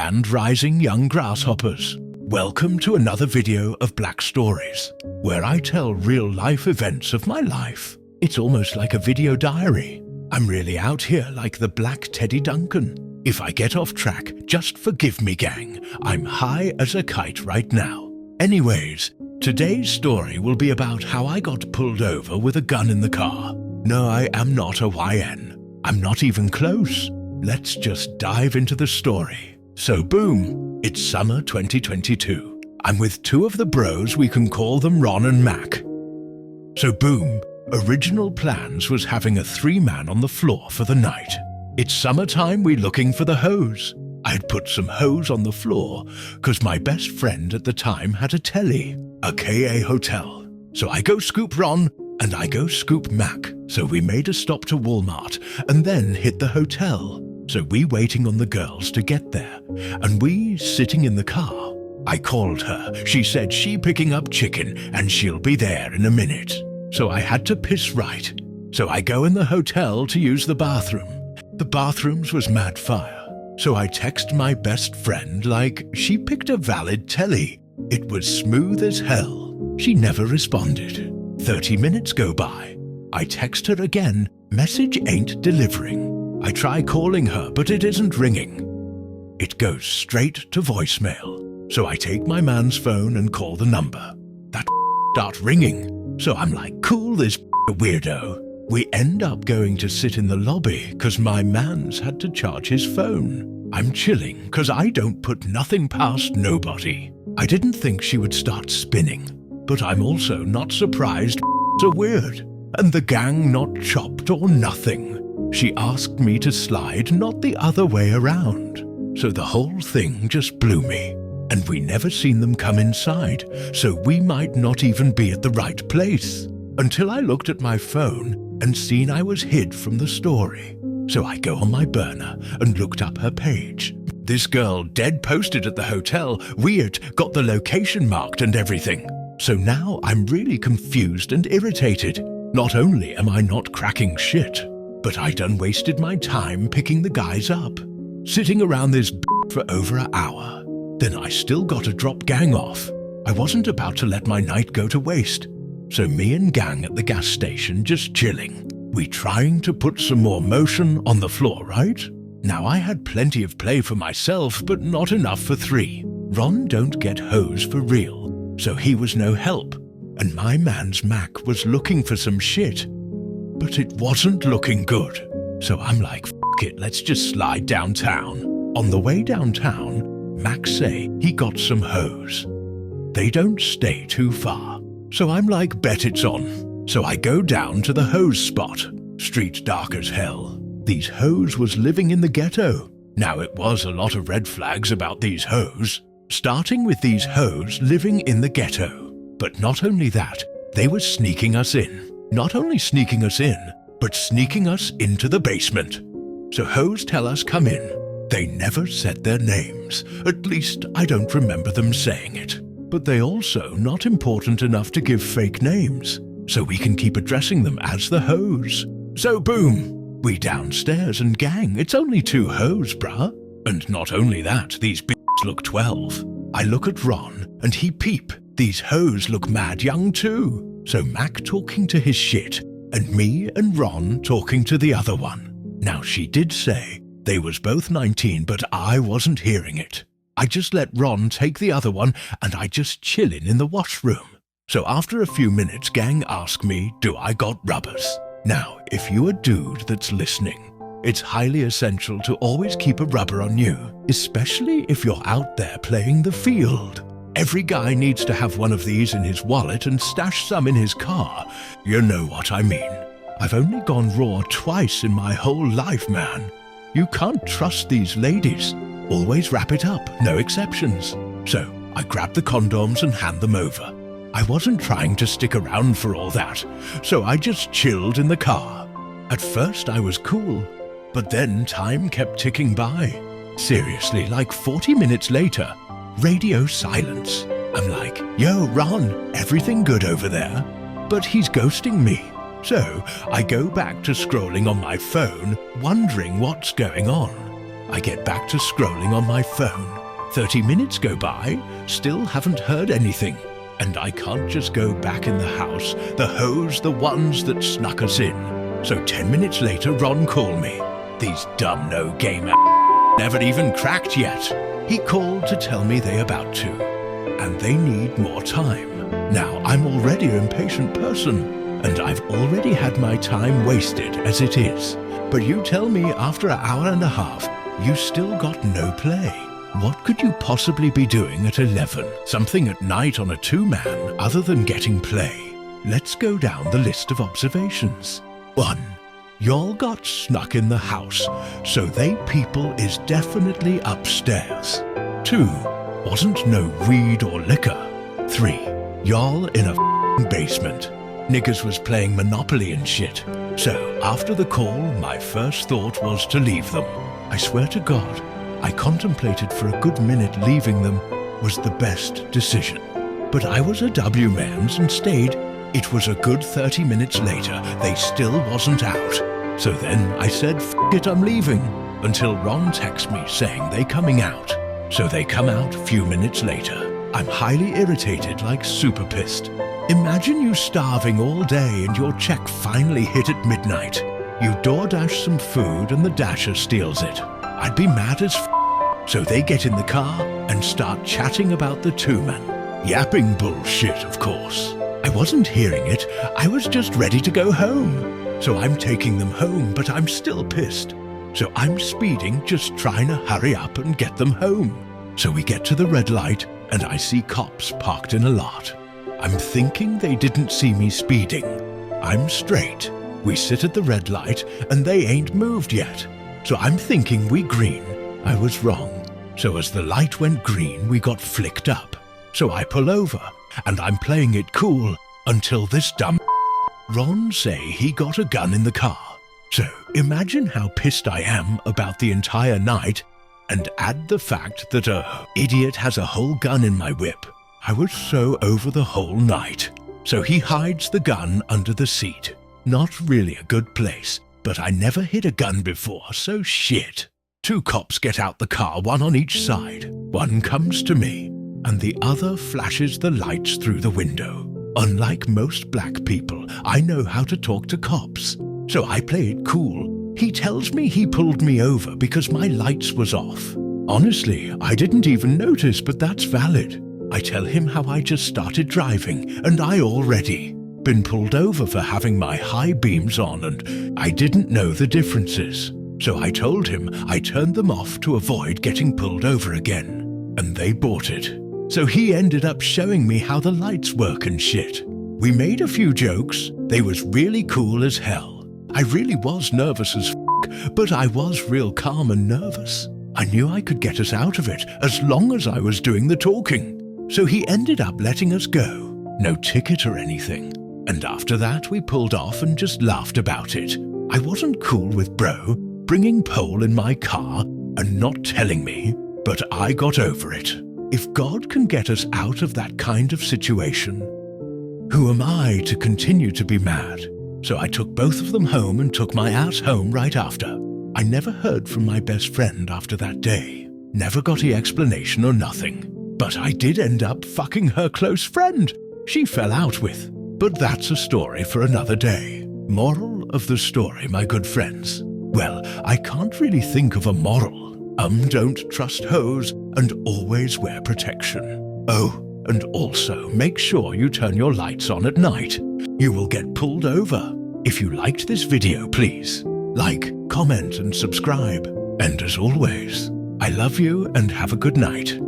grand rising young grasshoppers. Welcome to another video of Black Stories, where I tell real-life events of my life. It's almost like a video diary. I'm really out here like the Black Teddy Duncan. If I get off track, just forgive me, gang. I'm high as a kite right now. Anyways, today's story will be about how I got pulled over with a gun in the car. No, I am not a YN. I'm not even close. Let's just dive into the story. So boom, it's summer 2022. I'm with two of the bros, we can call them Ron and Mac. So boom, original plans was having a three-man on the floor for the night. It's summertime, we looking for the hose. I had put some hose on the floor because my best friend at the time had a telly, a KA hotel. So I go scoop Ron and I go scoop Mac. So we made a stop to Walmart and then hit the hotel. So we waiting on the girls to get there, and we sitting in the car. I called her. She said she picking up chicken and she'll be there in a minute. So I had to piss right. So I go in the hotel to use the bathroom. The bathrooms was mad fire. So I text my best friend like she picked a valid telly. It was smooth as hell. She never responded. 30 minutes go by. I text her again. Message ain't delivering. I try calling her, but it isn't ringing. It goes straight to voicemail. So I take my man's phone and call the number. That start ringing. So I'm like, cool, this a weirdo. We end up going to sit in the lobby cause my man's had to charge his phone. I'm chilling cause I don't put nothing past nobody. I didn't think she would start spinning, but I'm also not surprised are weird. And the gang not chopped or nothing. She asked me to slide, not the other way around. So the whole thing just blew me. And we never seen them come inside, so we might not even be at the right place. Until I looked at my phone and seen I was hid from the story. So I go on my burner and looked up her page. This girl dead posted at the hotel, weird, got the location marked and everything. So now I'm really confused and irritated. Not only am I not cracking shit, but I done wasted my time picking the guys up. Sitting around this for over an hour. Then I still got to drop gang off. I wasn't about to let my night go to waste. So me and gang at the gas station just chilling. We trying to put some more motion on the floor, right? Now I had plenty of play for myself, but not enough for three. Ron don't get hose for real, so he was no help. And my man's Mac was looking for some shit. But it wasn't looking good. So I'm like, f it, let's just slide downtown. On the way downtown, Mac say he got some hose. They don't stay too far. So I'm like, bet it's on. So I go down to the hose spot. Street dark as hell. These hoes was living in the ghetto. Now it was a lot of red flags about these hoes. Starting with these hoes living in the ghetto. But not only that, they were sneaking us in. Not only sneaking us in, but sneaking us into the basement. So hoes tell us come in. They never said their names. At least I don't remember them saying it. But they also not important enough to give fake names. So we can keep addressing them as the hoes. So boom, we downstairs and gang, it's only two hoes, bruh. And not only that, these b****s look 12. I look at Ron and he peep. These hoes look mad young too. So Mac talking to his shit, and me and Ron talking to the other one. Now she did say they was both 19, but I wasn't hearing it. I just let Ron take the other one, and I just chillin' in the washroom. So after a few minutes, gang asked me, do I got rubbers? Now, if you a dude that's listening, it's highly essential to always keep a rubber on you, especially if you're out there playing the field. Every guy needs to have one of these in his wallet and stash some in his car. You know what I mean. I've only gone raw twice in my whole life, man. You can't trust these ladies. Always wrap it up, no exceptions. So I grab the condoms and hand them over. I wasn't trying to stick around for all that, so I just chilled in the car. At first I was cool, but then time kept ticking by. Seriously, like 40 minutes later, radio silence. I'm like, yo, Ron, everything good over there? But he's ghosting me. So I go back to scrolling on my phone, wondering what's going on. I get back to scrolling on my phone. 30 minutes go by, still haven't heard anything. And I can't just go back in the house. The hoes the ones that snuck us in. So 10 minutes later, Ron called me. These dumb no-game never even cracked yet. He called to tell me they about to. And they need more time. Now, I'm already an impatient person. And I've already had my time wasted as it is. But you tell me after an hour and a half, you still got no play. What could you possibly be doing at 11? Something at night on a two-man other than getting play. Let's go down the list of observations. 1. Y'all got snuck in the house, so they people is definitely upstairs. 2. Wasn't no weed or liquor. 3. Y'all in a basement. Niggas was playing Monopoly and shit. So after the call, my first thought was to leave them. I swear to God, I contemplated for a good minute leaving them was the best decision. But I was a W-mans and stayed. It was a good 30 minutes later, they still wasn't out. So then I said, F it, I'm leaving, until Ron texts me saying they coming out. So they come out a few minutes later. I'm highly irritated, like super pissed. Imagine you starving all day and your check finally hit at midnight. You DoorDash some food and the dasher steals it. I'd be mad as f. So they get in the car and start chatting about the two-man. Yapping bullshit, of course. I wasn't hearing it, I was just ready to go home. So I'm taking them home, but I'm still pissed. So I'm speeding, just trying to hurry up and get them home. So we get to the red light and I see cops parked in a lot. I'm thinking they didn't see me speeding. I'm straight. We sit at the red light and they ain't moved yet. So I'm thinking we green. I was wrong. So as the light went green, we got flicked up. So I pull over and I'm playing it cool until this dumb Ron say he got a gun in the car. So imagine how pissed I am about the entire night, and add the fact that a idiot has a whole gun in my whip. I was so over the whole night. So he hides the gun under the seat. Not really a good place, but I never hid a gun before, so shit. 2 cops get out the car, one on each side. One comes to me, and the other flashes the lights through the window. Unlike most black people, I know how to talk to cops. So I play it cool. He tells me he pulled me over because my lights was off. Honestly, I didn't even notice, but that's valid. I tell him how I just started driving, and I already been pulled over for having my high beams on, and I didn't know the differences. So I told him I turned them off to avoid getting pulled over again. And they bought it. So he ended up showing me how the lights work and shit. We made a few jokes. They was really cool as hell. I really was nervous as f, but I was real calm and nervous. I knew I could get us out of it as long as I was doing the talking. So he ended up letting us go. No ticket or anything. And after that we pulled off and just laughed about it. I wasn't cool with bro bringing pole in my car and not telling me, but I got over it. If God can get us out of that kind of situation, who am I to continue to be mad? So I took both of them home and took my ass home right after. I never heard from my best friend after that day. Never got any explanation or nothing. But I did end up fucking her close friend she fell out with. But that's a story for another day. Moral of the story, my good friends. Well, I can't really think of a moral. Don't trust hoes and always wear protection. Oh, and also make sure you turn your lights on at night. You will get pulled over. If you liked this video, please like, comment and subscribe. And as always, I love you and have a good night.